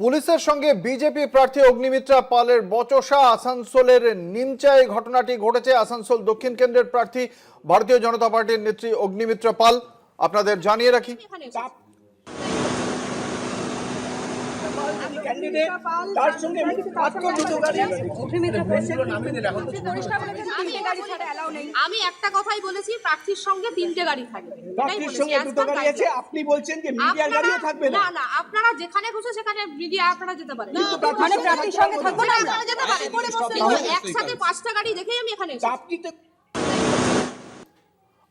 পুলিশের সঙ্গে বিজেপি প্রার্থী অগ্নিমিত্রা পালের বচসা। আসানসোলের নিমচায় ঘটনাটি ঘটেছে। আসানসোল দক্ষিণ কেন্দ্রের প্রার্থী ভারতীয় জনতা পার্টির নেত্রী অগ্নিমিত্রা পাল। আপনাদের জানিয়ে রাখি, আমি একটা কথাই বলেছি, প্রার্থীর সঙ্গে 3টে গাড়ি থাকবে। প্রার্থীর সঙ্গে 2টো গাড়ি আছে, আপনি বলছেন যে মিডিয়ার গাড়িও থাকবে না। না না, আপনারা যেখানে খুশি সেখানে মিডিয়া আপনারা যেতে পারেন, কিন্তু প্রার্থীর সঙ্গে থাকবে না, আপনারা যেতে পারেন। একসাথে 5টা গাড়ি দেখেই আমি এখানে এসেছি। আপনি তো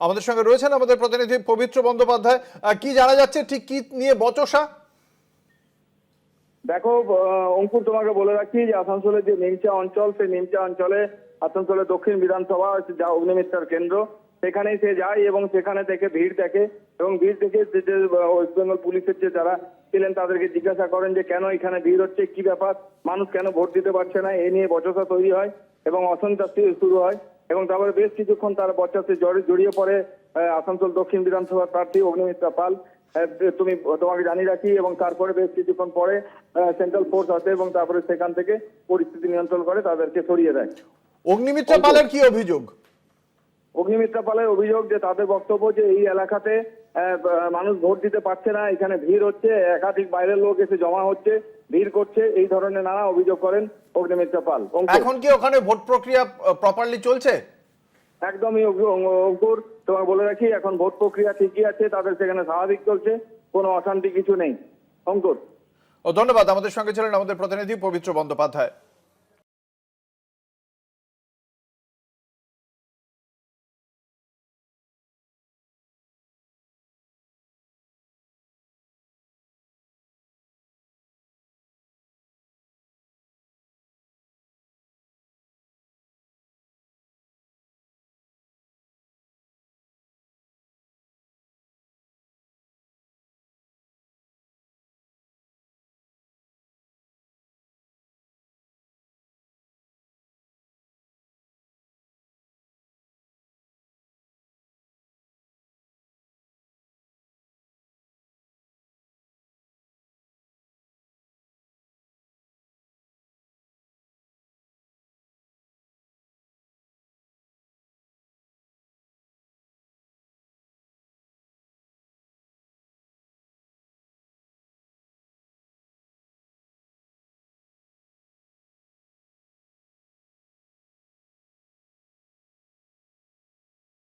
আমাদের সঙ্গে রয়েছেন আমাদের প্রতিনিধি পবিত্র বন্দ্যোপাধ্যায়। কি জানা যাচ্ছে, ঠিক কি নিয়ে বচসা? দেখো অঙ্কুর, তোমাকে বলে রাখি যে আসানসোলের যে নিমচা অঞ্চল, সেই নিমচা অঞ্চলে আসানসোলের দক্ষিণ বিধানসভা যা অগ্নিমিত্রার কেন্দ্র, সেখানেই সে যায় এবং সেখানে থেকে ভিড় দেখে এবং ভিড় দেখে যে ওয়েস্ট বেঙ্গল পুলিশের যে যারা ছিলেন তাদেরকে জিজ্ঞাসা করেন যে কেন এখানে ভিড় হচ্ছে, কি ব্যাপার, মানুষ কেন ভোট দিতে পারছে না। এই নিয়ে বচসা তৈরি হয় এবং অসন্তোষ শুরু হয় এবং তারপরে বেশ কিছুক্ষণ তার বচসায় জড়িয়ে পড়ে আসানসোল দক্ষিণ বিধানসভার প্রার্থী অগ্নিমিত্রা পাল। তোমাকে জানিয়ে রাখি এবং তারপরে বেশ কিছুক্ষণ পরে সেন্ট্রাল ফোর্স আসে এবং তারপরে সেখান থেকে পরিস্থিতি নিয়ন্ত্রণ করে তাদেরকে সরিয়ে দেয়। অগ্নিমিত্রা পালের কি অভিযোগ? অগ্নিমিত্রা পালের অভিযোগ যে তাদের বক্তব্য যে এই এলাকাতে মানুষ ভোট দিতে পারছে না, এখানে ভিড় হচ্ছে, একাধিক বাইরের লোক এসে জমা হচ্ছে, ভিড় করছে, এই ধরনের নানা অভিযোগ করেন অগ্নিমিত্রা পাল। এখন কি ওখানে ভোট প্রক্রিয়া প্রপারলি চলছে? একদমই অঙ্কুর, তোমাকে বলে রাখি এখন ভোট প্রক্রিয়া ঠিকই আছে, তাদের সেখানে স্বাভাবিক চলছে, কোনো অশান্তি কিছু নেই। অঙ্কুর, ধন্যবাদ। আমাদের সঙ্গে ছিলেন আমাদের প্রতিনিধি পবিত্র বন্দ্যোপাধ্যায়।